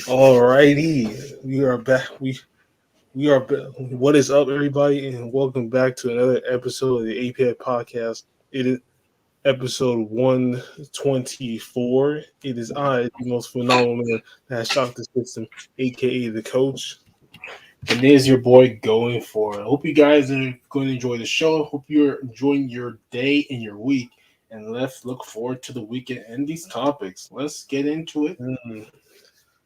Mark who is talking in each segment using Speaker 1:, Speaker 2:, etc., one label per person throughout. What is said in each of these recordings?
Speaker 1: Alrighty, we are back. We are. What is up, everybody, and welcome back to another episode of the APF podcast. It is episode 124. It is I, the most phenomenal man that has shocked the system, aka the coach.
Speaker 2: And there's your boy going for it. Hope you guys are going to enjoy the show. Hope you're enjoying your day and your week. And let's look forward to the weekend and these topics. Let's get into it.
Speaker 1: Mm.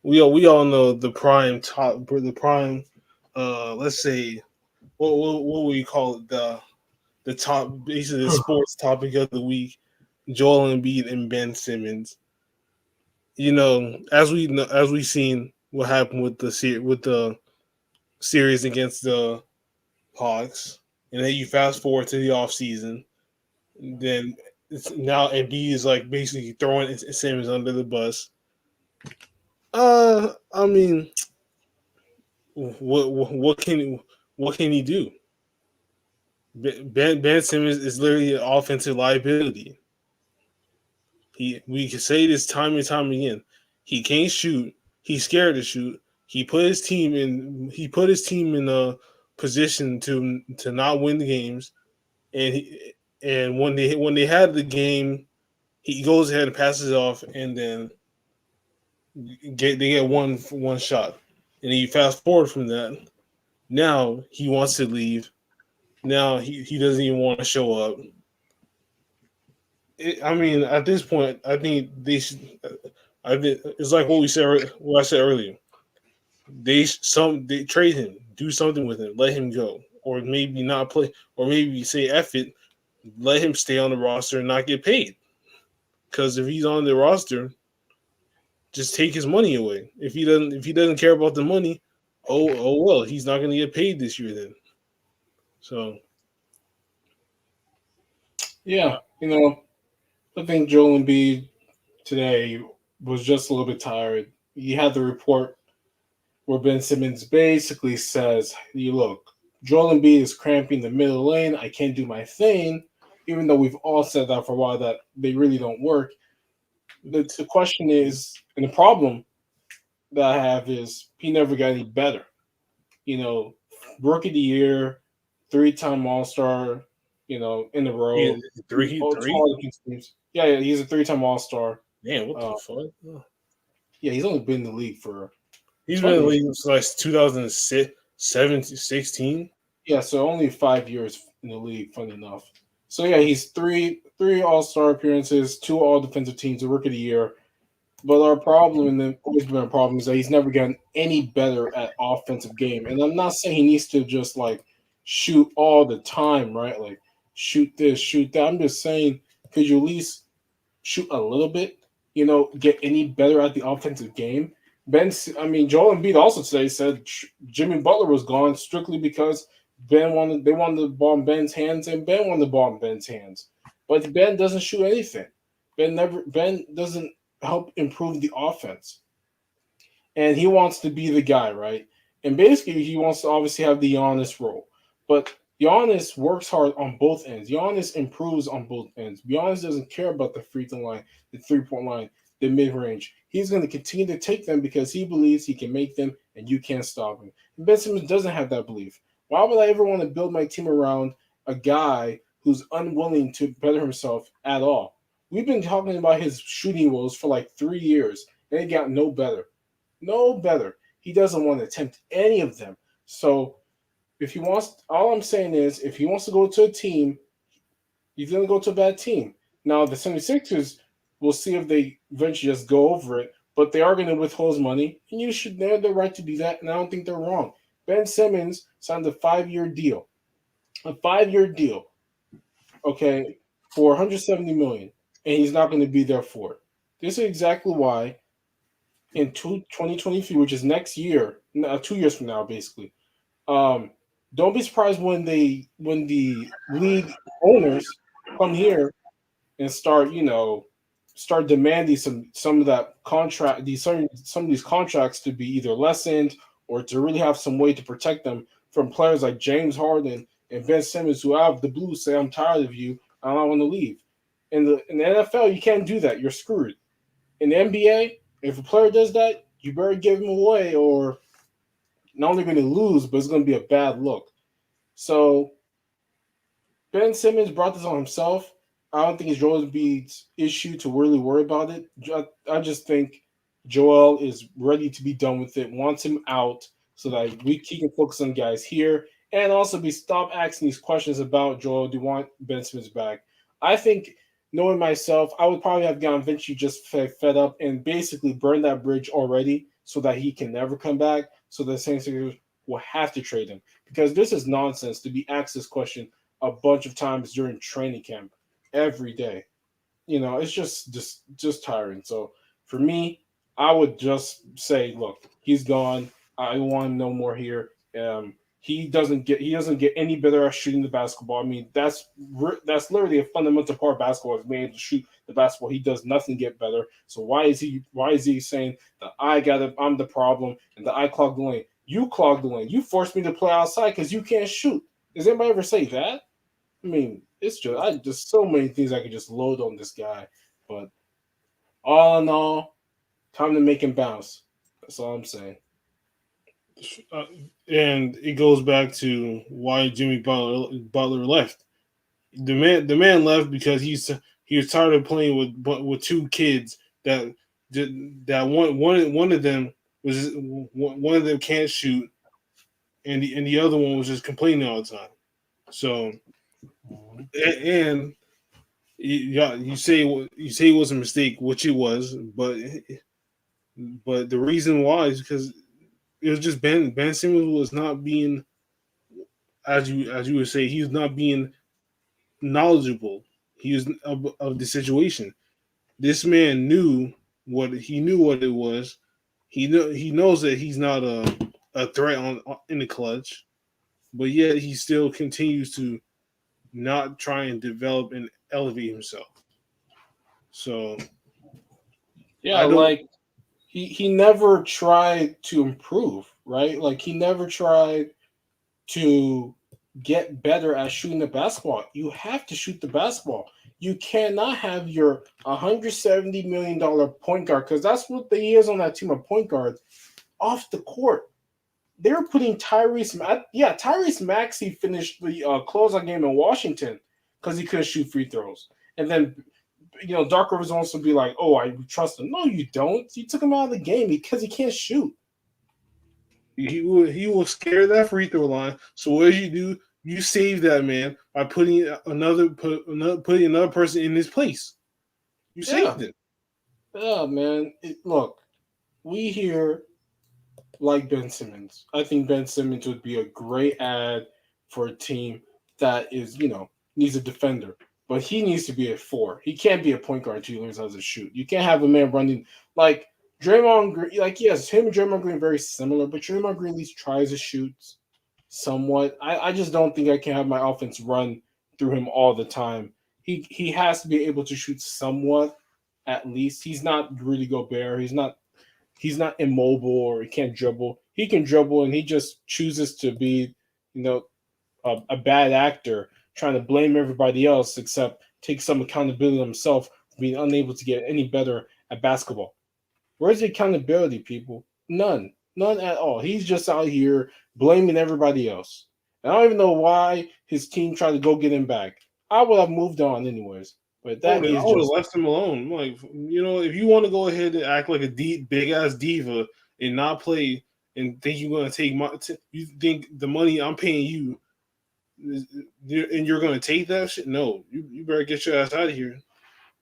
Speaker 1: We all know the prime top, the prime. Let's say what we call it, the top, basically the sports topic of the week. Joel Embiid and Ben Simmons. As we seen what happened with the series against the Hawks, and then you fast forward to the off season, then it's now Embiid is like basically throwing Simmons under the bus. I mean, what can he do? Ben Simmons is literally an offensive liability. We can say this time and time again. He can't shoot. He's scared to shoot. He put his team in a position to not win the games, and when they had the game, he goes ahead and passes it off, and then they get one shot, and then you fast forward from that. Now he wants to leave. Now he doesn't even want to show up. I mean, at this point, I think they should. It's like what I said earlier. They trade him, do something with him, let him go, or maybe not play, or maybe say F it, let him stay on the roster and not get paid. Because if he's on the roster, just take his money away. If he doesn't care about the money, oh well, he's not going to get paid this year then. So
Speaker 2: Yeah, I think Joel Embiid today was just a little bit tired. He had the report where Ben Simmons basically says, "You look, Joel Embiid is cramping the middle lane. I can't do my thing." Even though we've all said that for a while, that they really don't work. The question is, and the problem that I have is, he never got any better. You know, Rookie of the Year, three-time All Star. In a
Speaker 1: yeah,
Speaker 2: row.
Speaker 1: three.
Speaker 2: Teams. Yeah, he's a three-time All Star.
Speaker 1: Man, what the fuck? Oh.
Speaker 2: Yeah, he's only been in the league for
Speaker 1: He's been in
Speaker 2: 20
Speaker 1: the
Speaker 2: years.
Speaker 1: league since like 2006, 16.
Speaker 2: Yeah, so only 5 years in the league. Funny enough. So yeah, he's three All Star appearances, two All Defensive Teams, a Rookie of the Year. But our problem, and then always been a problem, is that he's never gotten any better at offensive game. And I'm not saying he needs to just like shoot all the time, right? Like shoot this, shoot that. I'm just saying, could you at least shoot a little bit? Get any better at the offensive game? Joel Embiid also today said Jimmy Butler was gone strictly because they wanted the ball in Ben's hands, and Ben wanted the ball in Ben's hands. But Ben doesn't shoot anything. Ben doesn't help improve the offense. And he wants to be the guy, right? And basically he wants to obviously have the Giannis role. But Giannis works hard on both ends. Giannis improves on both ends. Giannis doesn't care about the free throw line, the 3-point line, the mid range. He's going to continue to take them because he believes he can make them and you can't stop him. And Ben Simmons doesn't have that belief. Why would I ever want to build my team around a guy who's unwilling to better himself at all? We've been talking about his shooting woes for like 3 years, and it got no better. No better. He doesn't want to attempt any of them. So if he wants, all I'm saying is, if he wants to go to a team, he's going to go to a bad team. Now, the 76ers, we'll see if they eventually just go over it, but they are going to withhold his money, and they have the right to do that, and I don't think they're wrong. Ben Simmons signed a 5-year deal. A 5-year deal, okay, for $170 million, and he's not going to be there for it. This is exactly why in 2023, which is next year, 2 years from now, basically, don't be surprised when the league owners come here and start demanding some of that contract, some of these contracts to be either lessened or to really have some way to protect them from players like James Harden and Ben Simmons, who out of the blue say, "I'm tired of you, I don't want to leave." In the NFL, you can't do that. You're screwed. In the NBA, if a player does that, you better give him away, or not only going to lose, but it's going to be a bad look. So Ben Simmons brought this on himself. I don't think it's Joel Embiid's issue to really worry about it. I just think Joel is ready to be done with it, wants him out so that he can focus on guys here, and also be stop asking these questions about Joel. Do you want Ben Simmons back? I think, knowing myself, I would probably have gotten Vinci just fed up and basically burned that bridge already so that he can never come back. So the Saints will have to trade him, because this is nonsense to be asked this question a bunch of times during training camp every day. It's just tiring. So for me, I would just say, look, he's gone. I want him no more here. He doesn't get any better at shooting the basketball. I mean, that's literally a fundamental part of basketball, is being able to shoot the basketball. He does nothing get better. So why is he saying that I'm the problem and that I clogged the lane? You clogged the lane. You forced me to play outside because you can't shoot. Does anybody ever say that? I mean, it's just so many things I could just load on this guy. But all in all, time to make him bounce. That's all I'm saying.
Speaker 1: Uh, and it goes back to why Jimmy Butler left. The man left because he was tired of playing with two kids that one of them was one of them can't shoot, and the other one was just complaining all the time. So and you say it was a mistake, which it was, but the reason why is because it was just Ben Simmons was not being, as you would say, he was not being knowledgeable. He was of the situation. This man knew what it was. He knows that he's not a threat in the clutch, but yet he still continues to not try and develop and elevate himself. So
Speaker 2: Yeah,
Speaker 1: I don't.
Speaker 2: like he never tried to improve, right? Like he never tried to get better at shooting the basketball. You have to shoot the basketball. You cannot have your $170 million point guard, because that's what he is on that team of point guards, off the court. They're putting Tyrese Maxey finished the closeout game in Washington because he couldn't shoot free throws. And then, Dark Rivers wants to be like, oh, I trust him. No, you don't. You took him out of the game because he can't shoot.
Speaker 1: He will scare that free throw line. So what did you do? You save that man by putting another person in his place. You
Speaker 2: Yeah.
Speaker 1: saved it.
Speaker 2: Yeah, man. Look, we here like Ben Simmons. I think Ben Simmons would be a great ad for a team that needs a defender. But he needs to be a four. He can't be a point guard until he learns how to shoot. You can't have a man running like Draymond Green. Like, yes, him and Draymond Green are very similar, but Draymond Green at least tries to shoot somewhat. I just don't think I can have my offense run through him all the time. He has to be able to shoot somewhat, at least. He's not Rudy Gobert. He's not immobile, or he can't dribble. He can dribble, and he just chooses to be, a bad actor, trying to blame everybody else except take some accountability himself for being unable to get any better at basketball. Where's the accountability, people? None. None at all. He's just out here blaming everybody else. And I don't even know why his team tried to go get him back. I would have moved on anyways. But
Speaker 1: I would
Speaker 2: that
Speaker 1: have,
Speaker 2: is
Speaker 1: I would have
Speaker 2: just
Speaker 1: left him alone. Like, if you want to go ahead and act like a big ass diva and not play and think you're gonna take you think the money I'm paying you, and you're gonna take that shit? No, you better get your ass out of here.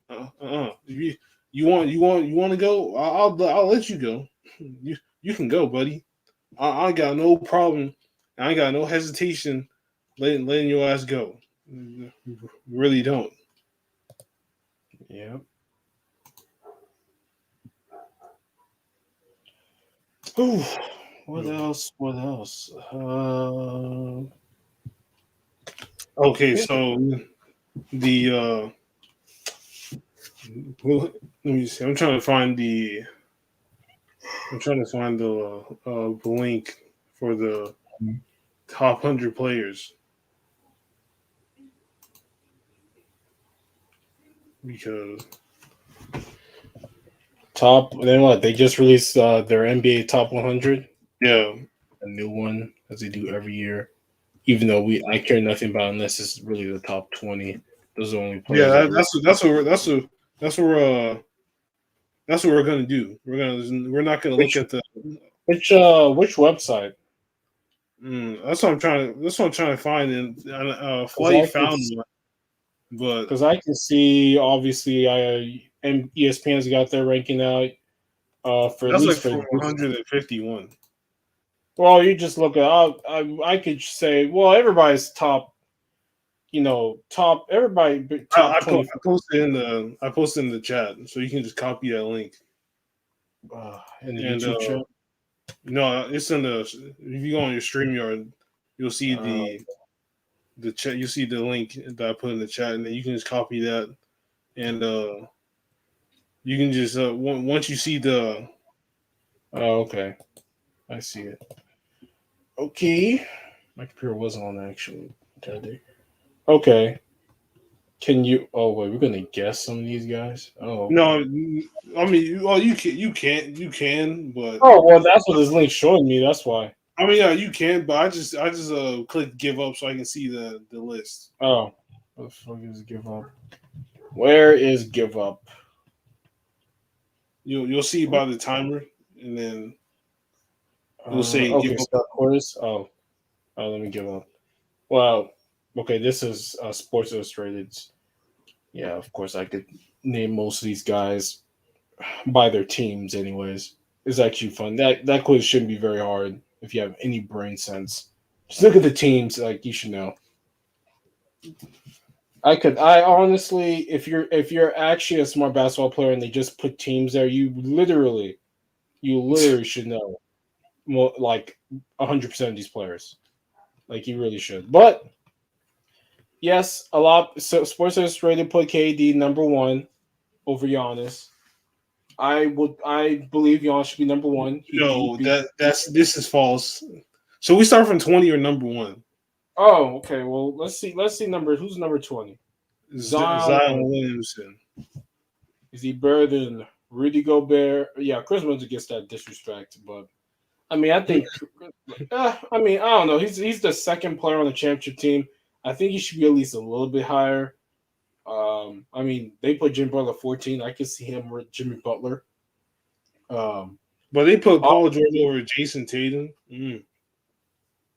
Speaker 1: If you want to go, I'll let you go. You can go, buddy. I got no problem. I got no hesitation letting your ass go. Really don't.
Speaker 2: yeah. Whew. What else? What else?
Speaker 1: Okay, so the well, let me see. I'm trying to find the link for the top 100 players, because
Speaker 2: Top. Then what? They just released their NBA Top 100,
Speaker 1: Yeah,
Speaker 2: a new one, as they do every year. Even though I care nothing about unless it's really the top 20. Those are the only
Speaker 1: yeah.
Speaker 2: players I really.
Speaker 1: That's what we're gonna do. We're not gonna look
Speaker 2: Which
Speaker 1: at the.
Speaker 2: which website?
Speaker 1: That's what I'm trying to find. And
Speaker 2: Because
Speaker 1: Flight found one, but
Speaker 2: I can see obviously and ESPN's got their ranking out for at
Speaker 1: that's like
Speaker 2: least for
Speaker 1: for
Speaker 2: this.
Speaker 1: 151.
Speaker 2: Well, you just look at I could say well everybody's top top everybody top 20
Speaker 1: I posted in the chat, so you can just copy that link.
Speaker 2: in the
Speaker 1: And
Speaker 2: YouTube chat.
Speaker 1: no, it's in the. If you go on your StreamYard, you'll see the chat. You see the link that I put in the chat, and then you can just copy that, and you can just once you see the.
Speaker 2: Oh, okay. I see it. Okay. My computer wasn't on actually. Okay. Can you? Oh wait, we're gonna guess some of these guys. Oh. Okay.
Speaker 1: No, I mean, well, you can, but
Speaker 2: Oh well, that's what this link's showing me. That's why.
Speaker 1: I mean, yeah, you can, but I just click give up so I can see the list.
Speaker 2: Oh, what the fuck is give up? Where is give up?
Speaker 1: You'll see by the timer, and then it'll say
Speaker 2: Okay,
Speaker 1: give up.
Speaker 2: Start quarters. Let me give up. Well, okay, this is Sports Illustrated. Yeah, of course I could name most of these guys by their teams. Anyways, it's actually fun. That quiz shouldn't be very hard if you have any brain sense. Just look at the teams. Like you should know. I honestly, if you're actually a smart basketball player and they just put teams there, you literally should know more, like 100% of these players. Like you really should. But yes, a lot. So Sports Illustrated put KD number one over Giannis. I believe Giannis should be number one.
Speaker 1: No, this is false. So we start from 20 or number one.
Speaker 2: Oh, okay. Well, let's see. Let's see number. Who's number 20?
Speaker 1: Zion Williamson.
Speaker 2: Is he better than Rudy Gobert? Yeah, Chris Middleton gets that disrespect, but I mean, I think. I mean, I don't know. He's the second player on the championship team. I think he should be at least a little bit higher. I mean, they put Jimmy Butler 14. I can see him with Jimmy Butler.
Speaker 1: But they put Paul George over Jason Tatum.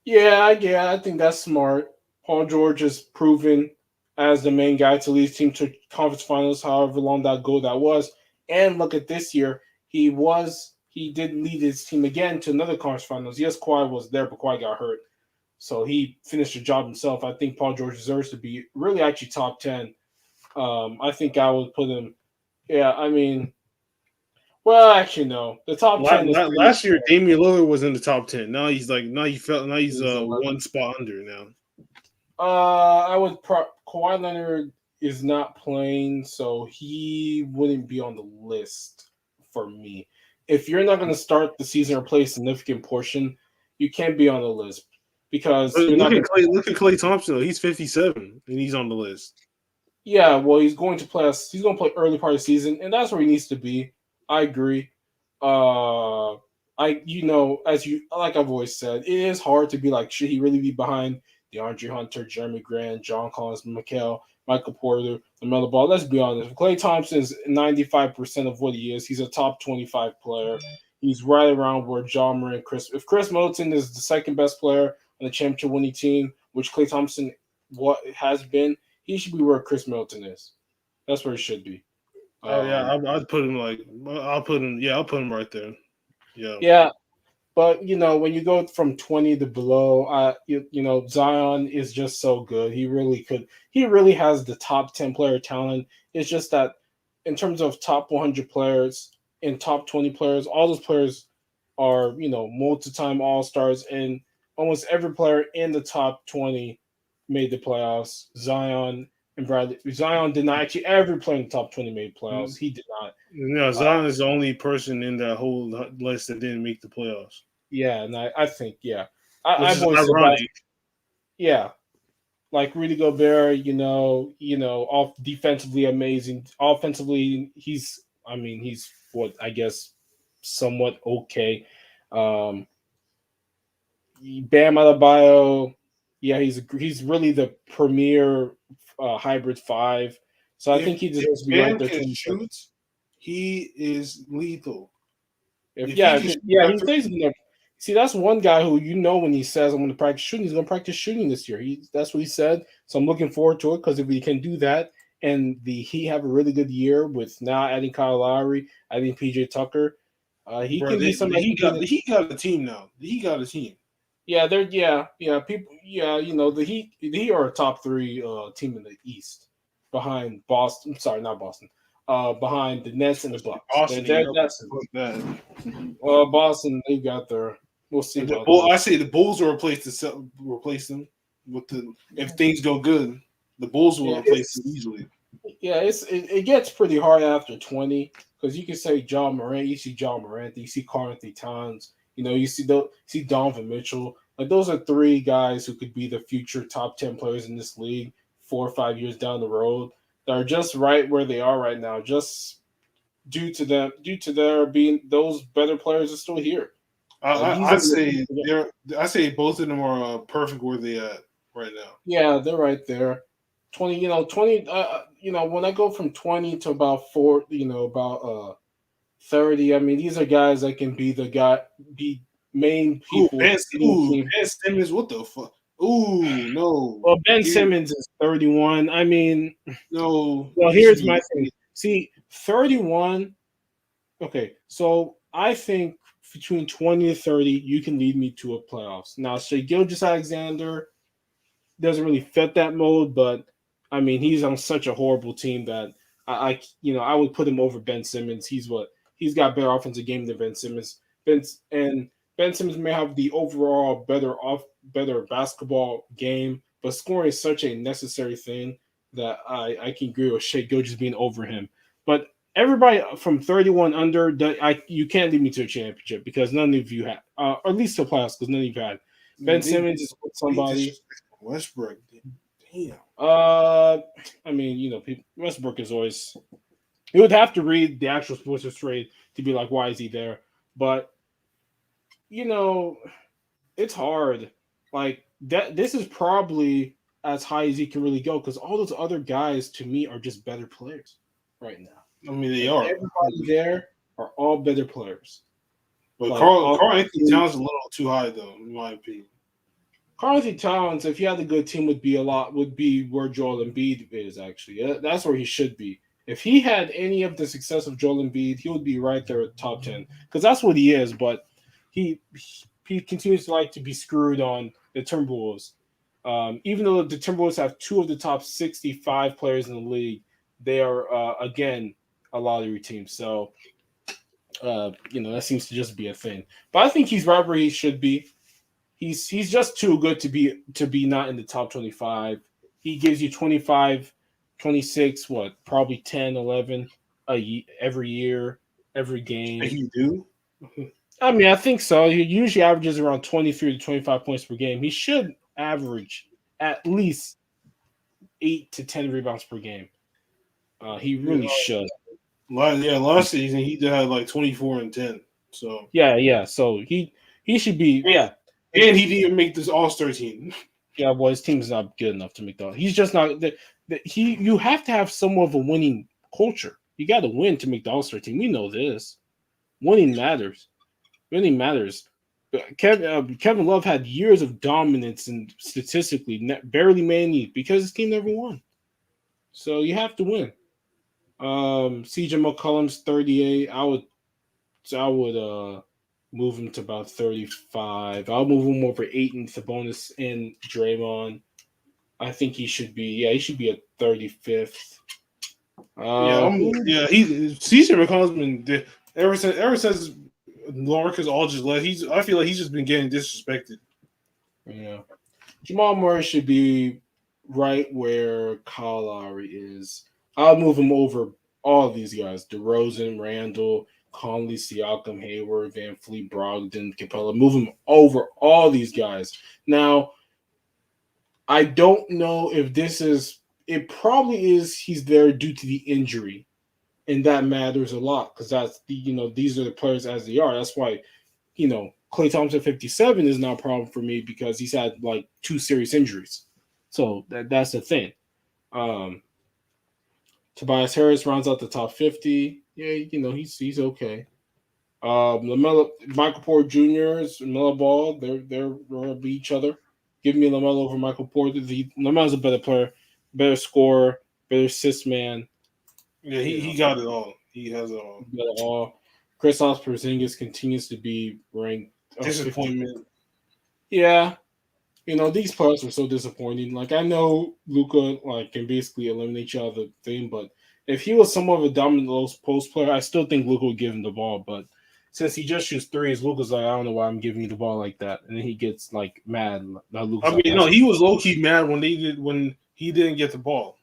Speaker 2: Yeah, I think that's smart. Paul George is proven as the main guy to lead his team to conference finals, however long that goal that was. And look at this year, he did lead his team again to another conference finals. Yes, Kawhi was there, but Kawhi got hurt, so he finished the job himself. I think Paul George deserves to be really actually top 10. I think I would put him. Yeah, I mean, well, actually no. The top 10 is
Speaker 1: last year. Damian Lillard was in the top 10. Now he's one spot under now.
Speaker 2: Kawhi Leonard is not playing, so he wouldn't be on the list for me. If you're not going to start the season or play a significant portion, you can't be on the list because
Speaker 1: look at Klay Thompson. Though. He's 57 and he's on the list.
Speaker 2: Yeah, well, he's going to play early part of the season, and that's where he needs to be. I agree. As I've always said, it is hard to be like, should he really be behind DeAndre Hunter, Jeremy Grant, John Collins, Michael Porter, LaMelo Ball? Let's be honest. Klay Thompson is 95% of what he is. He's a top 25 player. He's right around where John Moran, if Chris Middleton is the second best player on the championship winning team, which Klay Thompson has been, he should be where Chris Middleton is. That's where he should be.
Speaker 1: I'd put him I'll put him right there. Yeah.
Speaker 2: Yeah. But when you go from 20 to below, Zion is just so good. He really has the top 10 player talent. It's just that in terms of top 100 players and top 20 players, all those players are, multi-time all-stars, and almost every player in the top 20 made the playoffs. Zion and Bradley. Zion did not actually. Every player in the top 20 made playoffs. He did not.
Speaker 1: No, Zion is the only person in that whole list that didn't make the playoffs.
Speaker 2: Yeah, and I think
Speaker 1: I've always ironic.
Speaker 2: Yeah, like Rudy Gobert, off defensively amazing. Offensively, he's I mean, he's what I guess somewhat okay. Um, Bam Adebayo, yeah, he's really the premier hybrid five. So I think he
Speaker 1: If
Speaker 2: deserves to be right
Speaker 1: Bam
Speaker 2: there.
Speaker 1: can
Speaker 2: 27.
Speaker 1: shoot, he is lethal.
Speaker 2: If
Speaker 1: If he
Speaker 2: yeah,
Speaker 1: can shoot
Speaker 2: yeah,
Speaker 1: that
Speaker 2: he says
Speaker 1: three,
Speaker 2: he's gonna see. That's one guy who when he says I'm going to practice shooting, he's going to practice shooting this year. That's what he said. So I'm looking forward to it because if he can do that and he have a really good year with now adding Kyle Lowry, adding PJ Tucker, he
Speaker 1: bro,
Speaker 2: can be somebody.
Speaker 1: he got a team now. He got a team.
Speaker 2: Yeah, they're people. Yeah, the Heat are a top three team in the East behind Boston. Sorry, not Boston. Behind the Nets and the Bucks.
Speaker 1: Boston,
Speaker 2: They're
Speaker 1: yeah,
Speaker 2: that's
Speaker 1: fuck that.
Speaker 2: Boston. They got their. We'll see
Speaker 1: And the
Speaker 2: about
Speaker 1: Bull,
Speaker 2: that.
Speaker 1: I say the Bulls will replace them with the if things go good. The Bulls will
Speaker 2: Yeah,
Speaker 1: replace them easily.
Speaker 2: it gets pretty hard after 20 because you can say John Morant, you see John Morant, you see Karl Anthony Towns, you see Donovan Mitchell. Like those are three guys who could be the future top 10 players in this league 4 or 5 years down the road. That are just right where they are right now, just due to their being those better players are still here. Like these are
Speaker 1: I say both of them are perfect where they at right now.
Speaker 2: Yeah, they're right there. 20, 20, when I go from 20 to about 4, about 30, I mean, these are guys that can be main people in the team.
Speaker 1: Ben Simmons, what the fuck? Ooh, no.
Speaker 2: Well, Ben Simmons is 31. I mean,
Speaker 1: No,
Speaker 2: well,
Speaker 1: he should
Speaker 2: here's
Speaker 1: be.
Speaker 2: my thing. See, 31. Okay, so I think between 20 to 30, you can lead me to a playoffs. Now, Shai Gilgeous-Alexander doesn't really fit that mold, but I mean, he's on such a horrible team that I would put him over Ben Simmons. He's got better offensive game than Ben Simmons. Ben Simmons may have the overall better basketball game, but scoring is such a necessary thing that I can agree with Shai Gilgeous being over him. But everybody from 31 under, you can't lead me to a championship because none of you had, or at least to playoffs because none of you had. Ben Simmons is with somebody.
Speaker 1: Westbrook. Damn.
Speaker 2: I mean, Westbrook is always. You would have to read the actual Sports Illustrated to be like, why is he there? But it's hard. Like that. This is probably as high as he can really go because all those other guys to me are just better players right now.
Speaker 1: I mean, they
Speaker 2: Like,
Speaker 1: are.
Speaker 2: everybody there are all better players.
Speaker 1: But
Speaker 2: Like,
Speaker 1: Karl Anthony Towns is a little too high, though, in my opinion.
Speaker 2: Karl Anthony Towns, if he had a good team, would be where Joel Embiid is actually. That's where he should be. If he had any of the success of Joel Embiid, he would be right there at top 10 because that's what he is. But he continues to like to be screwed on the Timberwolves. Even though the Timberwolves have two of the top 65 players in the league, they are again a lottery team. So that seems to just be a thing. But I think he's right where he should be. He's just too good to be not in the top 25. He gives you 25, 26, probably 10, 11 every year, every game.
Speaker 1: You do?
Speaker 2: I mean, I think so. He usually averages around 23 to 25 points per game. He should average at least 8 to 10 rebounds per game. He really should.
Speaker 1: Last season he did have like 24 and 10. So
Speaker 2: yeah. So he should be
Speaker 1: and he didn't make this All-Star team.
Speaker 2: Yeah, well, his team's not good enough to make that. He's just not. You have to have somewhat of a winning culture. You got to win to make the All-Star team. We know this. Winning matters. Winning matters. Kevin Love had years of dominance and statistically barely made any because his team never won. So you have to win. CJ McCollum's 38. I would move him to about 35. I'll move him over Ayton, Sabonis, and Draymond. I think he should be at 35th.
Speaker 1: He CJ McCollum's been ever since Lark all just left. I feel like he's just been getting disrespected.
Speaker 2: Yeah, Jamal Murray should be right where Kyle Lowry is. I'll move him over all of these guys: DeRozan, Randall, Conley, Siakam, Hayward, Van Fleet, Brogdon, Capella. Move him over all these guys. Now, I don't know if this is. It probably is. He's there due to the injury, and that matters a lot because that's these are the players as they are. That's why Klay Thompson 57 is not a problem for me because he's had like 2 serious injuries. So that's the thing. Um, Tobias Harris rounds out the top 50. Yeah, he's okay. Lamelo, Michael Porter Jr.'s Lamelo Ball, they're gonna be each other. Give me Lamelo over Michael Porter. Lamelo's a better player, better scorer, better assist man.
Speaker 1: Yeah,
Speaker 2: You
Speaker 1: he
Speaker 2: know,
Speaker 1: got it all. He has it all.
Speaker 2: better all. Kristaps Porzingis continues to be ranked 50.
Speaker 1: Disappointment.
Speaker 2: Yeah, these players are so disappointing. Like I know Luca can basically eliminate you out of the thing, but if he was somewhat of a dominant post player, I still think Luca would give him the ball. But since he just shoots threes, Luca's like, I don't know why I'm giving you the ball like that, and then he gets like mad. Now Luca's
Speaker 1: I mean,
Speaker 2: like,
Speaker 1: no, he was low key mad when he didn't get the ball.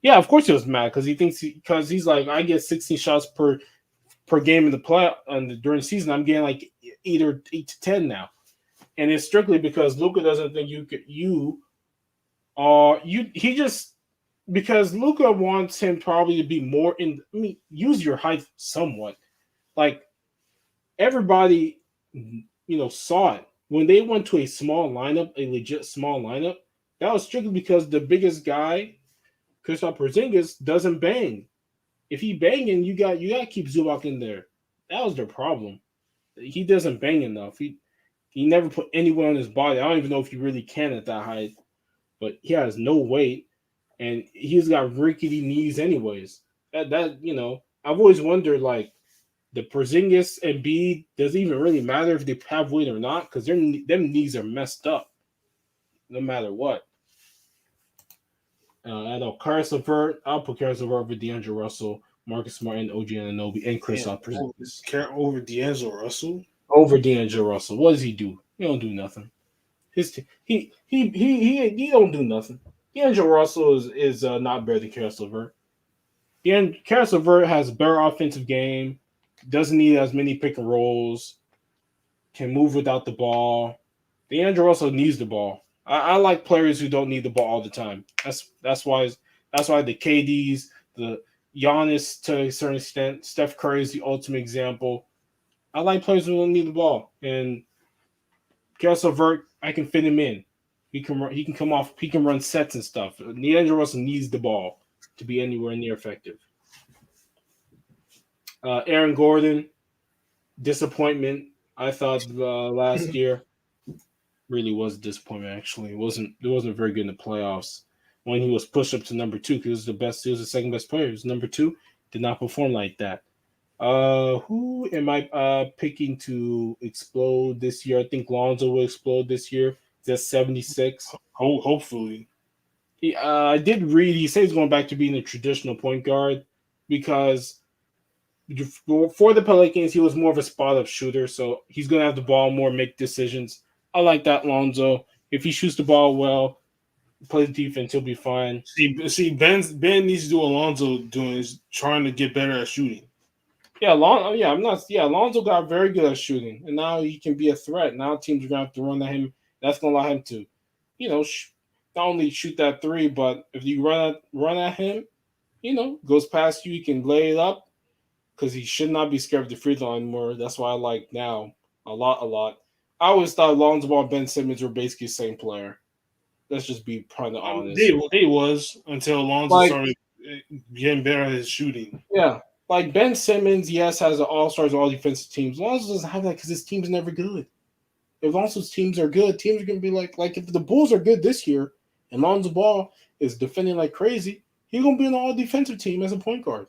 Speaker 2: yeah, of course he was mad because because he's like, I get 16 shots per game in the play during the season. I'm getting like 8 to 10 now. And it's strictly because Luca doesn't think he just because Luca wants him probably to be more in. I mean, use your height somewhat. Like everybody, saw it when they went to a small lineup, a legit small lineup. That was strictly because the biggest guy, Kristaps Porzingis, doesn't bang. If he banging, you got to keep Zubac in there. That was their problem. He doesn't bang enough. He never put anyone on his body. I don't even know if he really can at that height, but he has no weight and he's got rickety knees anyways. I've always wondered like the Porzingis and Embiid, does it even really matter if they have weight or not? Because them knees are messed up no matter what. I know Karis LeVert, I'll put Karis LeVert over D'Angelo Russell, Marcus Smart, and OG Anunoby, and Kristaps Porzingis.
Speaker 1: Over D'Angelo Russell.
Speaker 2: Over D'Angelo Russell. What does he do? He don't do nothing. He don't do nothing. D'Angelo Russell is not better than Karis LeVert. Karis LeVert has a better offensive game, doesn't need as many pick and rolls, can move without the ball. D'Angelo Russell needs the ball. I like players who don't need the ball all the time. That's why the KDs, the Giannis to a certain extent, Steph Curry is the ultimate example. I like players who don't need the ball, and Karis LeVert, I can fit him in. He can come off. He can run sets and stuff. D'Angelo Russell needs the ball to be anywhere near effective. Aaron Gordon, disappointment. I thought last year really was a disappointment. Actually, it wasn't very good in the playoffs when he was pushed up to number 2 because he was the best. He was the second best player. He was number 2. Did not perform like that. Who am I picking to explode this year? I think Lonzo will explode this year. That's 76.
Speaker 1: Hopefully.
Speaker 2: I did read he said he's going back to being a traditional point guard because for the Pelicans he was more of a spot up shooter, so he's going to have the ball more, make decisions. I like that Lonzo. If he shoots the ball well, plays defense, he'll be fine.
Speaker 1: See, Ben needs to do what Lonzo doing is trying to get better at shooting.
Speaker 2: Yeah, Lonzo got very good at shooting, and now he can be a threat. Now teams are gonna have to run at him. That's gonna allow him to, not only shoot that 3, but if you run at him, goes past you, he can lay it up because he should not be scared of the free throw anymore. That's why I like now a lot. I always thought Lonzo Ball and Ben Simmons were basically the same player. Let's just be kind of honest.
Speaker 1: They was until Lonzo started getting better at his shooting.
Speaker 2: Yeah. Like Ben Simmons, yes, has an all-stars, all defensive teams. Lonzo doesn't have that because his team's never good. If Lonzo's teams are good, teams are going to be like if the Bulls are good this year and Lonzo Ball is defending like crazy, he's going to be an all-defensive team as a point guard.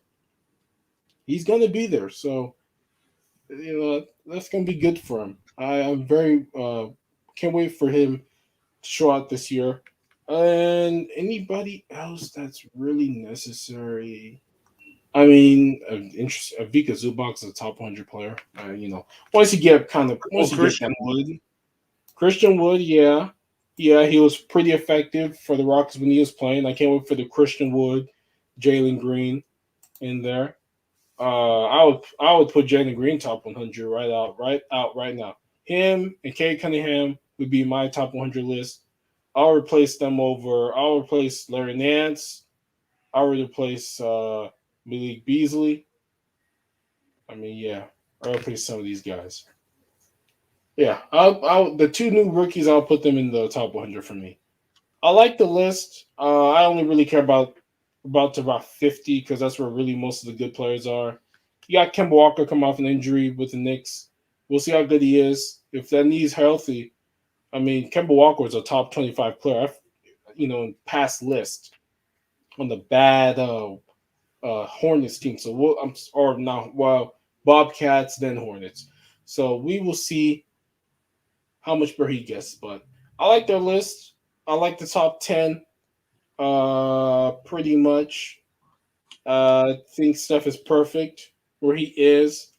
Speaker 2: He's going to be there. So, that's going to be good for him. I'm very can't wait for him to show out this year. And anybody else that's really necessary? I mean, Vika Zubac is a top 100 player. Once you get Christian Wood, yeah, he was pretty effective for the Rockets when he was playing. I can't wait for the Christian Wood, Jalen Green in there. I would put Jalen Green top 100 right now. Him and Cade Cunningham would be my top 100 list. I'll replace Larry Nance. I'll replace Malik Beasley. I mean, yeah, I'll replace some of these guys. Yeah, I'll the two new rookies. I'll put them in the top 100 for me. I like the list. I only really care about 50 because that's where really most of the good players are. You got Kemba Walker come off an injury with the Knicks. We'll see how good he is. If that knee's healthy, I mean, Kemba Walker is a top 25 player. In past list on the bad Hornets team. So or now, well, Bobcats then Hornets. So we will see how much better he gets. But I like their list. I like the top 10. Pretty much. I think Steph is perfect where he is,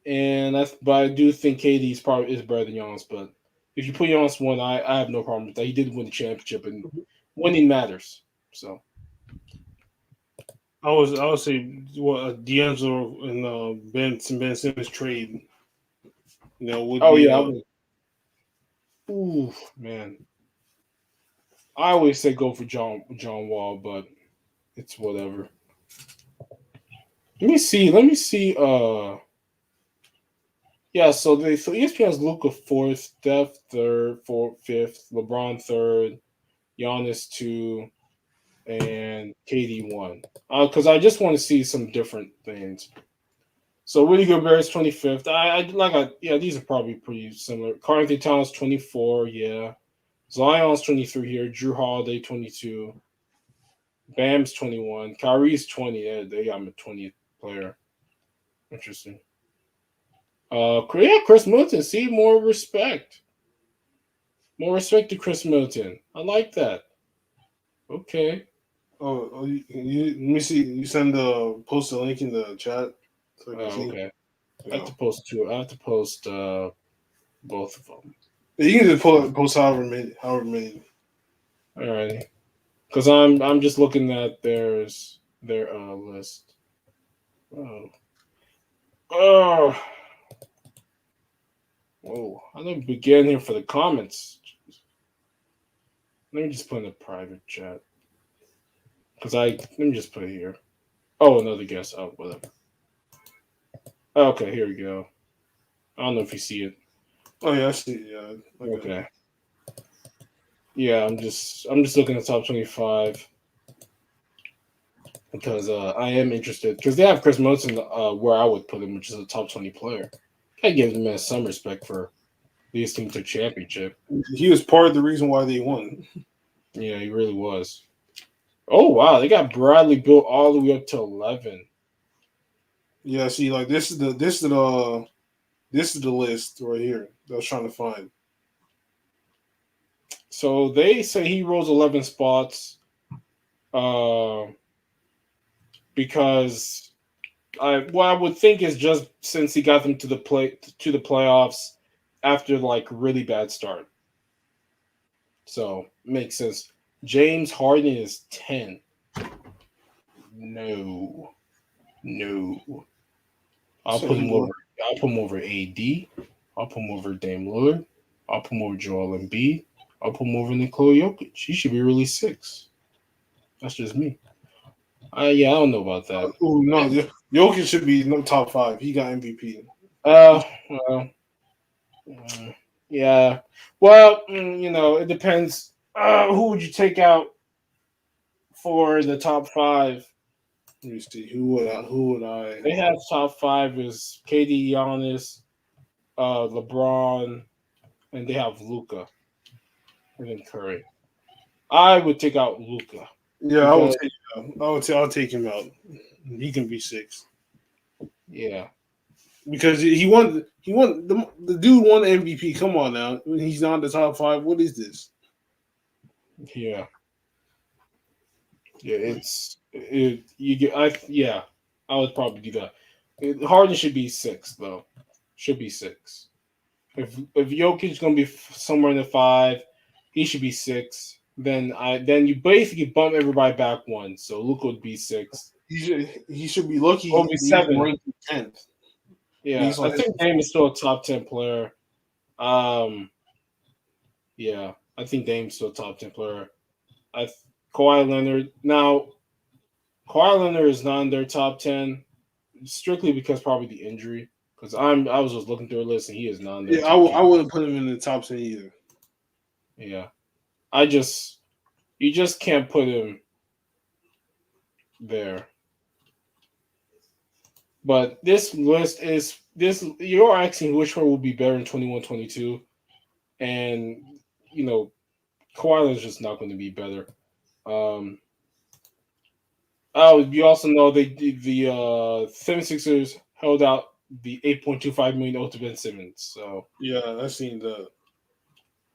Speaker 2: and but I do think KD is better than Giannis. But if you put Giannis one, I have no problem with that. He did win the championship, and winning matters. So
Speaker 1: I would say D'Angelo and Ben Simmons trade. Would
Speaker 2: oh
Speaker 1: be
Speaker 2: yeah, ooh man, I always say go for John Wall, but it's whatever. Let me see. Yeah, so ESPN has Luka fourth, Steph third, fourth, fifth, LeBron third, Giannis two, and KD one. Because I just want to see some different things. So Rudy Gobert's 25th. Yeah, these are probably pretty similar. Karl Anthony Towns 24, yeah. Zion's 23 here. Drew Holiday 22. Bam's 21. Kyrie's 20. Yeah, they got him a 20th player. Interesting. Yeah, Chris Middleton. See, more respect. More respect to Chris Middleton. I like that. Okay.
Speaker 1: let me see. You send post a link in the chat so I can see.
Speaker 2: Okay. I have
Speaker 1: Yeah.
Speaker 2: to post two. I have to post both of them.
Speaker 1: You can just post however many.
Speaker 2: Alrighty. Because I'm just looking at their list. Oh. Oh. Whoa. I didn't begin here for the comments. Let me just put in a private chat. Let me just put it here. Oh, another guest. Oh, whatever. Okay, here we go. I don't know if you see it.
Speaker 1: Oh yeah, I see. Yeah.
Speaker 2: Okay. Yeah, I'm just looking at top 25 because I am interested because they have Chris Middleton where I would put him, which is a top 20 player. I give him some respect for these teams to championship.
Speaker 1: He was part of the reason why they won.
Speaker 2: Yeah, he really was. Oh wow, they got Bradley built all the way up to 11.
Speaker 1: Yeah. See, like this is the list right here that I was trying to find.
Speaker 2: So they say he rose 11 spots because what I would think is just since he got them to the playoffs after like really bad start. So makes sense. James Harden is 10. No. I'll put him over. I'll put him over AD. I'll put him over Dame Lillard. I'll put him over Joel Embiid. I'll put him over Nikola Jokic. He should be really 6. That's just me. I don't know about that.
Speaker 1: Oh no, Jokic should be no top 5. He got MVP.
Speaker 2: Well, yeah. Well, it depends. Who would you take out for the top 5?
Speaker 1: Let me see. Who would I?
Speaker 2: They have top 5 is KD, Giannis, LeBron, and they have Luka and then Curry. I would take out Luka.
Speaker 1: Yeah, I would take him out. I'll take him out. He can be 6.
Speaker 2: Yeah.
Speaker 1: Because he won the dude won the MVP. Come on now. He's not in the top 5. What is this?
Speaker 2: Yeah. Yeah, I would probably do that. Harden should be 6 though. Should be 6. If Jokic is gonna be somewhere in the 5, he should be 6. Then you basically bump everybody back 1. So Luka would be 6.
Speaker 1: He should be lucky.
Speaker 2: Or be 7.
Speaker 1: Ranked 10th.
Speaker 2: Yeah, I think Dame is still a top 10 player. Yeah, I think Dame's still a top 10 player. Kawhi Leonard. Now, Kawhi Leonard is not in their top 10. strictly because probably the injury. Because I was just looking through a list and he is not in that
Speaker 1: Yeah,
Speaker 2: top
Speaker 1: I
Speaker 2: 10.
Speaker 1: wouldn't put him in the top 10 either.
Speaker 2: Yeah, you just can't put him there. But this list is this. You're asking which one will be better in 21-22, and you know Kawhi Leonard's just not going to be better. Um, you also know the 76ers held out the 8.25 million to Ben Simmons. So
Speaker 1: Yeah, I seen that.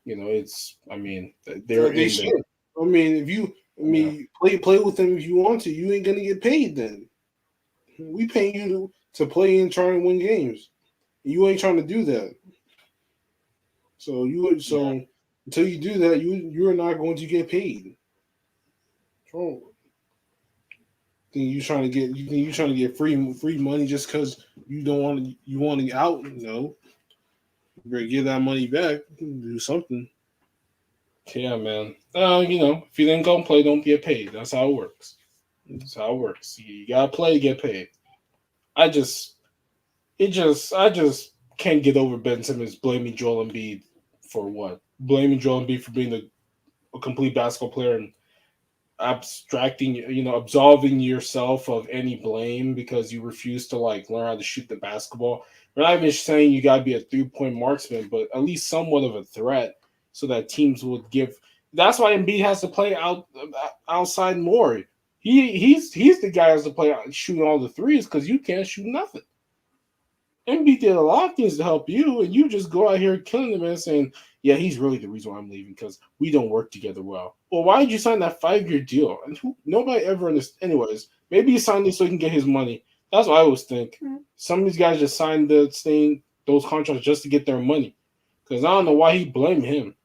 Speaker 2: it's I mean they're
Speaker 1: They
Speaker 2: in there.
Speaker 1: should. I mean,
Speaker 2: Yeah.
Speaker 1: play with them if you want to. You ain't gonna get paid then. We paying you to play and try and win games. You ain't trying to do that. So until you do that, you're not going to get paid. So, you think you trying to get free money just because you want to out? No, you better give that money back. Do something.
Speaker 2: Yeah, man. If you didn't go and play, don't get paid. That's how it works. That's how it works. You gotta play to get paid. I just, I just can't get over Ben Simmons blaming Joel Embiid for what? Blaming Joel Embiid for being a complete basketball player and absolving yourself of any blame because you refuse to learn how to shoot the basketball. We're not even saying you gotta be a 3-point marksman, but at least somewhat of a threat so that teams would give. That's why Embiid has to play outside more. He's the guy who has to play out, shooting all the threes because you can't shoot nothing. Embiid did a lot of things to help you, and you just go out here killing the man saying, yeah, he's really the reason why I'm leaving because we don't work together well. Well, why did you sign that 5-year deal? And nobody ever understood. Anyways, maybe he signed it so he can get his money. That's what I always think. Some of these guys just signed those contracts just to get their money. Because I don't know why he blamed him.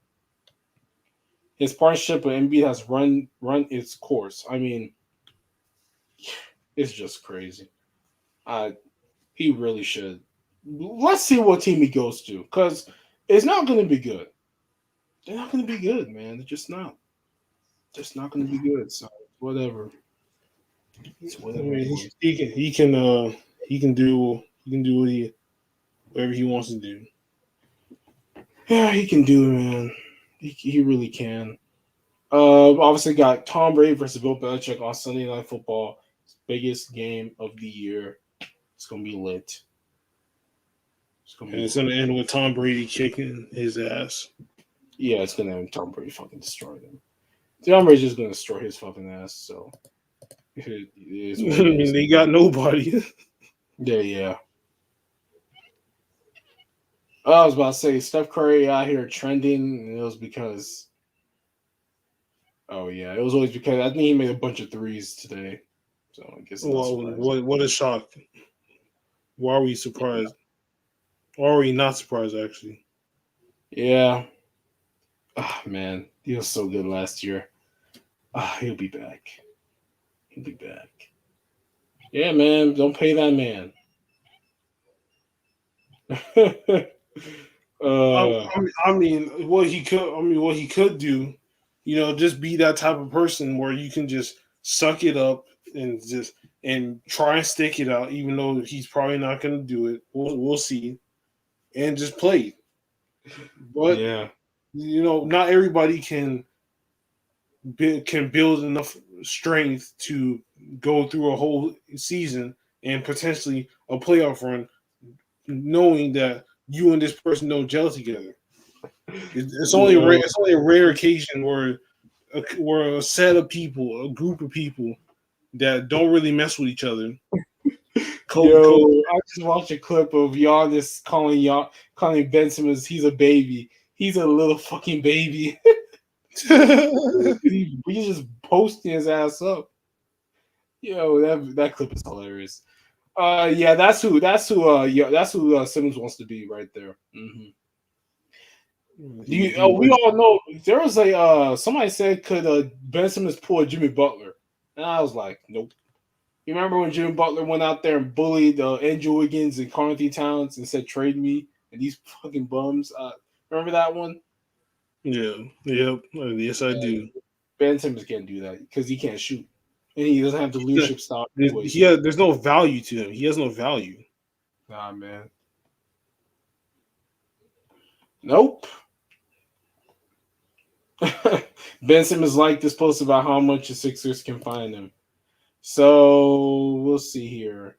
Speaker 2: His partnership with Embiid has run its course. I mean, it's just crazy. He really should. Let's see what team he goes to, because it's not going to be good. They're not going to be good, man. They're just not. Just not going to be good. So whatever. It's
Speaker 1: I
Speaker 2: whatever,
Speaker 1: mean,
Speaker 2: boys.
Speaker 1: he can do whatever he wants to do.
Speaker 2: Yeah, he can do it, man. He really can. Obviously got Tom Brady versus Bill Belichick on Sunday Night Football. Biggest game of the year. It's gonna be lit. It's gonna
Speaker 1: And
Speaker 2: be
Speaker 1: it's
Speaker 2: lit.
Speaker 1: gonna end with Tom Brady kicking his ass.
Speaker 2: Yeah, it's gonna have Tom Brady fucking destroy them. Tom Brady's just gonna destroy his fucking ass. So it is what
Speaker 1: I
Speaker 2: it
Speaker 1: mean,
Speaker 2: is.
Speaker 1: they got nobody.
Speaker 2: Yeah, yeah. I was about to say Steph Curry out here trending, and it was because it was always because I think he made a bunch of threes today. So I guess it's not
Speaker 1: Well,
Speaker 2: surprising.
Speaker 1: what a shock! Why are we surprised? Why are we not surprised? Actually,
Speaker 2: Yeah. Ah, man, he was so good last year. He'll be back. He'll be back. Yeah, man, don't pay that man. uh,
Speaker 1: what he could. I mean, what he could do. Just be that type of person where you can just suck it up and try and stick it out, even though he's probably not going to do it. We'll see, and just play. But
Speaker 2: yeah,
Speaker 1: not everybody can build enough strength to go through a whole season and potentially a playoff run, knowing that you and this person don't gel together. It's only
Speaker 2: no,
Speaker 1: it's only a rare occasion where a set of people, a group of people that don't really mess with each other.
Speaker 2: yo, I just watched a clip of Giannis calling Ben Simmons. He's a baby. He's a little fucking baby. He's just posting his ass up. Yo, that clip is hilarious. Yeah, that's who Simmons wants to be right there. We all know there was somebody said could Ben Simmons pull a Jimmy Butler, and I was like, nope. You remember when Jimmy Butler went out there and bullied Andrew Wiggins and Carl Towns and said trade me and these fucking bums? Remember that one?
Speaker 1: Yeah, yep, yes, I do.
Speaker 2: Ben Simmons can't do that because he can't shoot. and he doesn't have the leadership style anyway.
Speaker 1: There's no value to him. He has no value.
Speaker 2: Nah, man. Nope. Ben Simmons liked this post about how much the Sixers can find him. So we'll see here.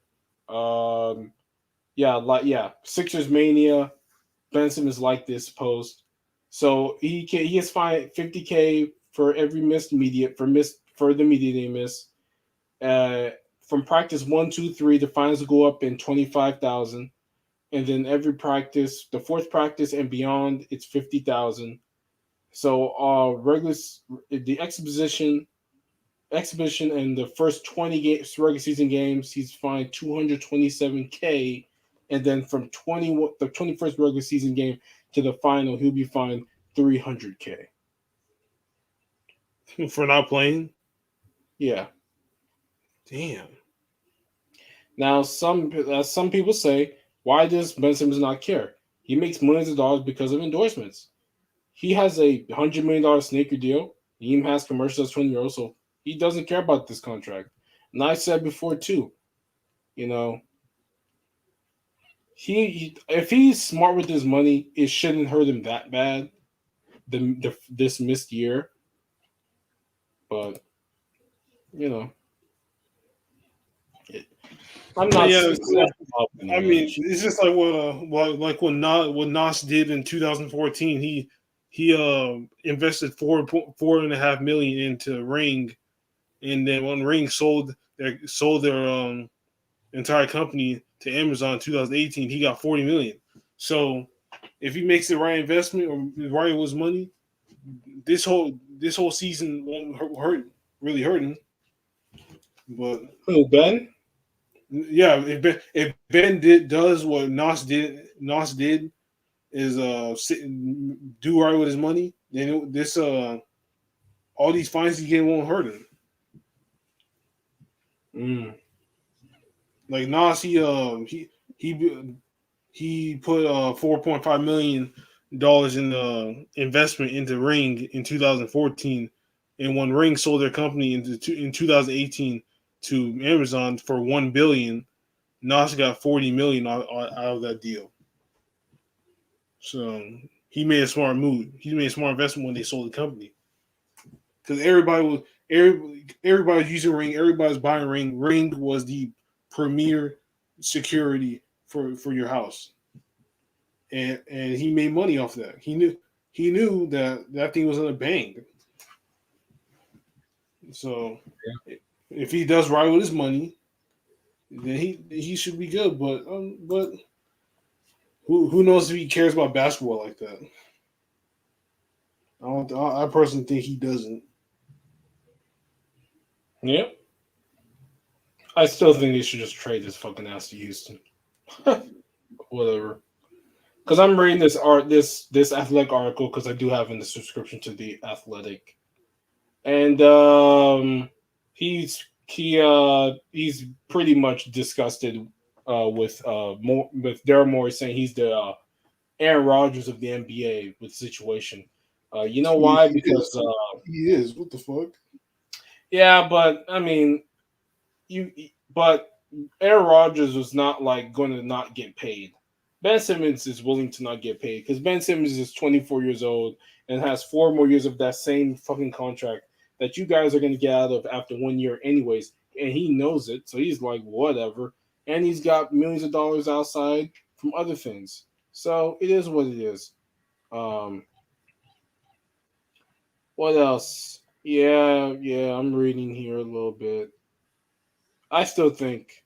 Speaker 2: Sixers Mania. Ben Simmons liked this post. So he has fined $50K for every missed media for the media they miss. From practice 1, 2, 3, the fines will go up in 25,000, and then every practice, the fourth practice and beyond, it's 50,000. So the exhibition and the first 20 games, regular season games, he's fined 227K, and then from the 21st regular season game to the final, he'll be fined 300K
Speaker 1: for not playing.
Speaker 2: Yeah.
Speaker 1: Damn.
Speaker 2: Now, some people say, why does Ben Simmons not care? He makes millions of dollars because of endorsements. He has a $100 million sneaker deal. He even has commercials as 20-year-old, so he doesn't care about this contract. And I said before too, if he's smart with his money, it shouldn't hurt him that bad. This missed year, but I'm not.
Speaker 1: Yeah, I mean, it's just like what Nas did in 2014. He invested $4.5 million into Ring, and then when Ring sold their entire company to Amazon in 2018, he got $40 million. So if he makes the right investment or right with his money, this whole season won't really hurt him. But
Speaker 2: who, Ben?
Speaker 1: Yeah, if Ben does what Nas did is do right with his money, then all these fines he get won't hurt him. Like Nas, he put $4.5 million in investment into Ring in 2014, and when Ring sold their company in 2018 to Amazon for $1 billion, Nas got $40 million out of that deal. So he made a smart move. He made a smart investment when they sold the company, because everybody was using Ring. Everybody was buying Ring. Ring was the premier security for your house, and he made money off that. He knew that thing was gonna bang. So if he does right with his money, then he should be good. But who knows if he cares about basketball like that? I personally think he doesn't.
Speaker 2: Yep. I still think they should just trade this fucking ass to Houston. Whatever. Because I'm reading this Athletic article, because I do have in the subscription to the Athletic, and he's pretty much disgusted with Daryl Morey, saying he's the Aaron Rodgers of the NBA with the situation. You know why? Because
Speaker 1: he is. What the fuck?
Speaker 2: Yeah, but I mean, but Aaron Rodgers was not like going to not get paid. Ben Simmons is willing to not get paid because Ben Simmons is 24 years old and has 4 more years of that same fucking contract that you guys are going to get out of after 1 year anyways. And he knows it. So he's like, whatever. And he's got millions of dollars outside from other things. So it is what it is. What else? Yeah, I'm reading here a little bit. I still think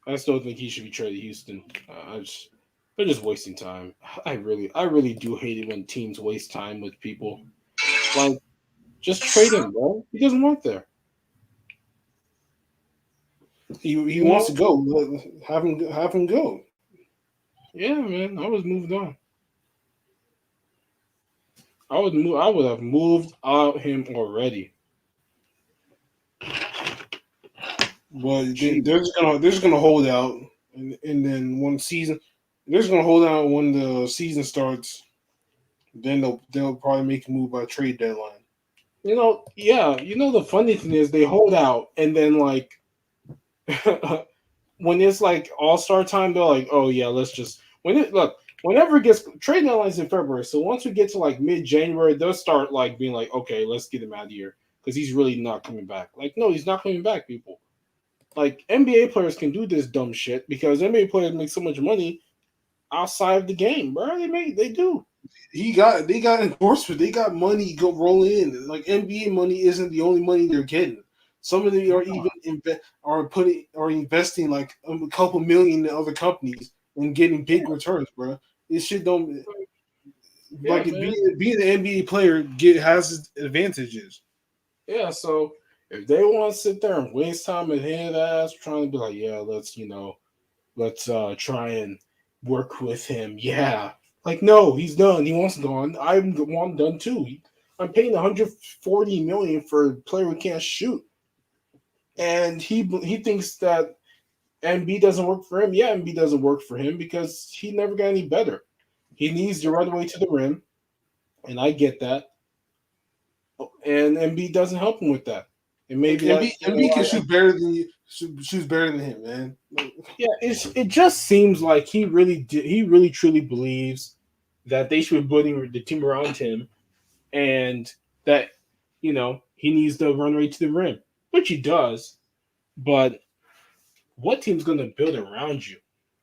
Speaker 2: he should be traded to Houston. They're just wasting time. I really do hate it when teams waste time with people. Like, just trade him, bro. He doesn't want there.
Speaker 1: He wants to go. Have him go.
Speaker 2: Yeah, man. I was moved on. I would have moved out him already.
Speaker 1: But they're just gonna hold out, and then they're just gonna hold out when the season starts. Then they'll probably make a move by trade deadline.
Speaker 2: The funny thing is they hold out, and then like when it's like All-Star time, they're like, oh yeah, let's just whenever it gets trade deadlines in February. So once we get to like mid-January, they'll start like being like, okay, let's get him out of here because he's really not coming back. Like, no, he's not coming back, people. Like NBA players can do this dumb shit because NBA players make so much money outside of the game, bro. They do.
Speaker 1: They got endorsement. They got money go rolling in. Like NBA money isn't the only money they're getting. Some of them are even are investing like a couple million in other companies and getting big returns, bro. This shit don't
Speaker 2: Yeah,
Speaker 1: like
Speaker 2: man.
Speaker 1: being an NBA player has its advantages.
Speaker 2: Yeah, so if they want to sit there and waste time and head ass trying to be like, yeah, let's try and work with him. Yeah. Like, no, he's done. He wants gone. I want done too. I'm paying 140 million for a player who can't shoot. And he thinks that MB doesn't work for him. Yeah, MB doesn't work for him because he never got any better. He needs to run away to the rim, and I get that. And MB doesn't help him with that. And
Speaker 1: Like
Speaker 2: maybe
Speaker 1: MB, MB can shoot better than you. Shoots better than him, man.
Speaker 2: yeah, it just seems like he really truly believes that they should be building the team around him, and that he needs to run right to the rim, which he does. But what team's gonna build around you?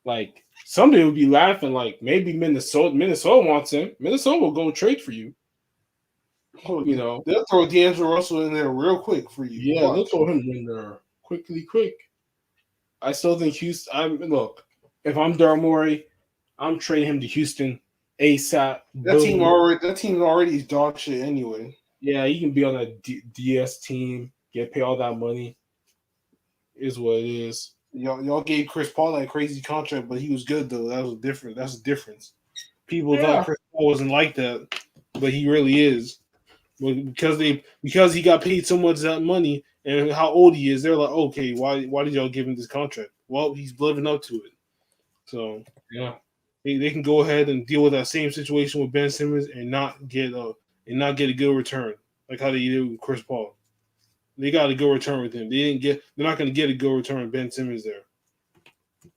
Speaker 2: Like somebody will be laughing, like maybe Minnesota. Minnesota wants him. Minnesota will go trade for you.
Speaker 1: Oh,
Speaker 2: You know,
Speaker 1: they'll throw D'Angelo Russell in there real quick for you.
Speaker 2: yeah, they'll
Speaker 1: Watch.
Speaker 2: throw him in there quick. I still think Houston. Look, if I'm Daryl Morey, I'm trading him to Houston ASAP. Boom.
Speaker 1: That team already is dog shit anyway.
Speaker 2: Yeah, he can be on a DS team, get paid all that money. Is what it is.
Speaker 1: Y'all gave Chris Paul that crazy contract, but he was good though. That was different. That's the difference. People thought
Speaker 2: Yeah,
Speaker 1: Chris Paul wasn't like that, but he really is. But because he got paid so much that money and how old he is, they're like, okay, why did y'all give him this contract? Well, he's living up to it. So
Speaker 2: yeah,
Speaker 1: they can go ahead and deal with that same situation with Ben Simmons and not get a good return like how they did with Chris Paul. They got a good return with him. They're not going to get a good return with Ben Simmons there.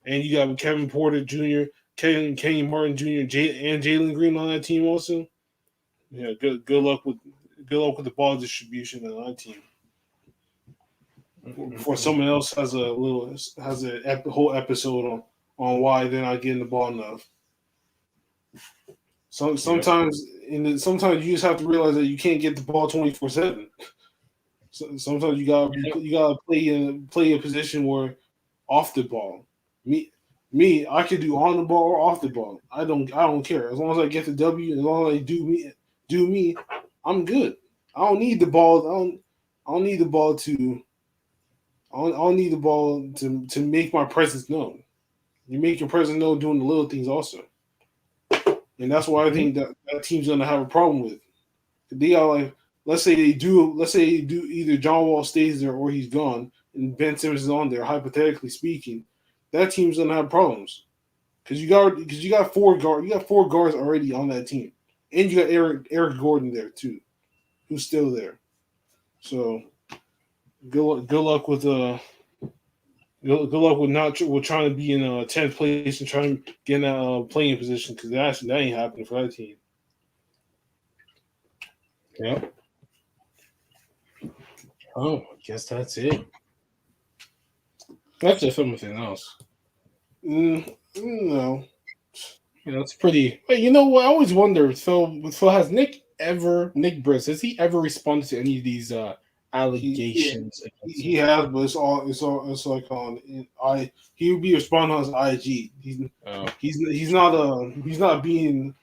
Speaker 1: And you got Kevin Porter Jr., Kenny Martin Jr., and Jalen Green on that team also. Yeah, good luck with the ball distribution on that team. Before someone else has a whole episode on why they're not getting the ball enough. Sometimes you just have to realize that you can't get the ball 24/7. So, sometimes you gotta play a position where off the ball. Me, I can do on the ball or off the ball. I don't care as long as I get the W. As long as I do me, I'm good. I don't need the ball. I don't need the ball to. I don't need the ball to make my presence known. You make your presence known doing the little things also, and that's why I think that team's gonna have a problem with. They are like, let's say they do either John Wall stays there or he's gone, and Ben Simmons is on there. Hypothetically speaking, that team's gonna have problems because you got four guards already on that team, and you got Eric Gordon there too, who's still there. So good luck with good luck with not with trying to be in 10th place and trying to get in a playing position because that ain't happening for that team.
Speaker 2: yeah. Oh, I guess that's it. That's just something else.
Speaker 1: No,
Speaker 2: It's pretty. But you know what? I always wonder. So has Nick Briss, has he ever responded to any of these
Speaker 1: he
Speaker 2: allegations against
Speaker 1: he
Speaker 2: him?
Speaker 1: has, but it's like he would be responding on his IG.
Speaker 2: Oh,
Speaker 1: He's not being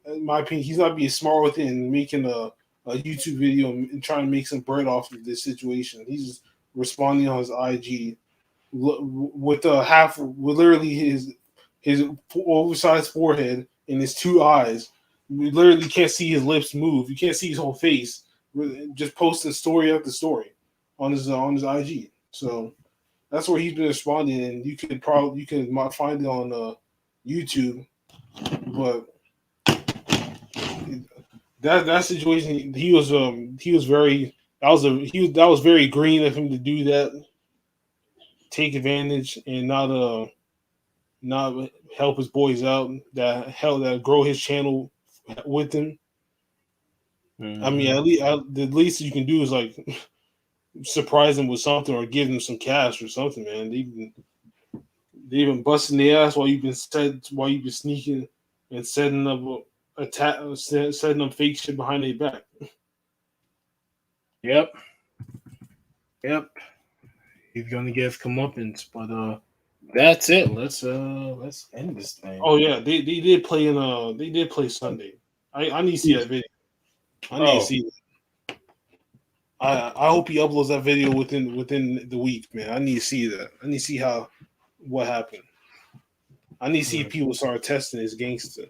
Speaker 1: in my opinion he's not being smart with it and making a YouTube video and trying to make some bread off of this situation. He's just responding on his IG with literally his oversized forehead and his two eyes. You literally can't see his lips move. You can't see his whole face. Just posting story after story on his IG. So that's where he's been responding, and you can find it on YouTube. But that situation, he was very that was very green of him to do that, take advantage and not help his boys out that grow his channel with him. I mean,
Speaker 2: Mhm.
Speaker 1: the least you can do is like surprise them with something or give them some cash or something, man. They've been busting the ass while you've been sneaking and setting up setting up fake shit behind their back.
Speaker 2: Yep. Yep. He's gonna get his comeuppance, but that's it. Let's end this thing.
Speaker 1: Oh yeah, they did play they did play Sunday. I need to see that video. I need to
Speaker 2: Oh,
Speaker 1: see that. I hope he uploads that video within the week, man. I need to see that. I need to see what happened. I need to see if people start testing his gangster.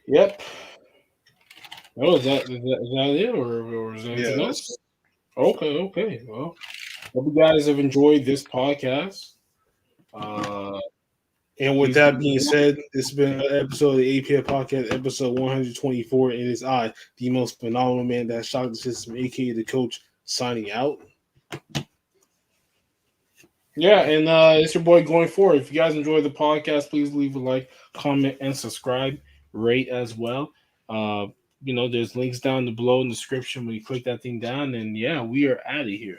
Speaker 2: yep. Oh, is that it, or is there
Speaker 1: Yeah,
Speaker 2: anything else? Okay. Well, hope you guys have enjoyed this podcast. Uh,
Speaker 1: and with
Speaker 2: please
Speaker 1: that
Speaker 2: keep
Speaker 1: being said, it's been an episode of the APF podcast, episode 124, and it's I, the most phenomenal man that shocked the system, aka the coach, signing out.
Speaker 2: Yeah, and it's your boy going forward. If you guys enjoyed the podcast, please leave a like, comment, and subscribe. Rate as well. There's links down below in the description when you click that thing down. And yeah, we are out of here.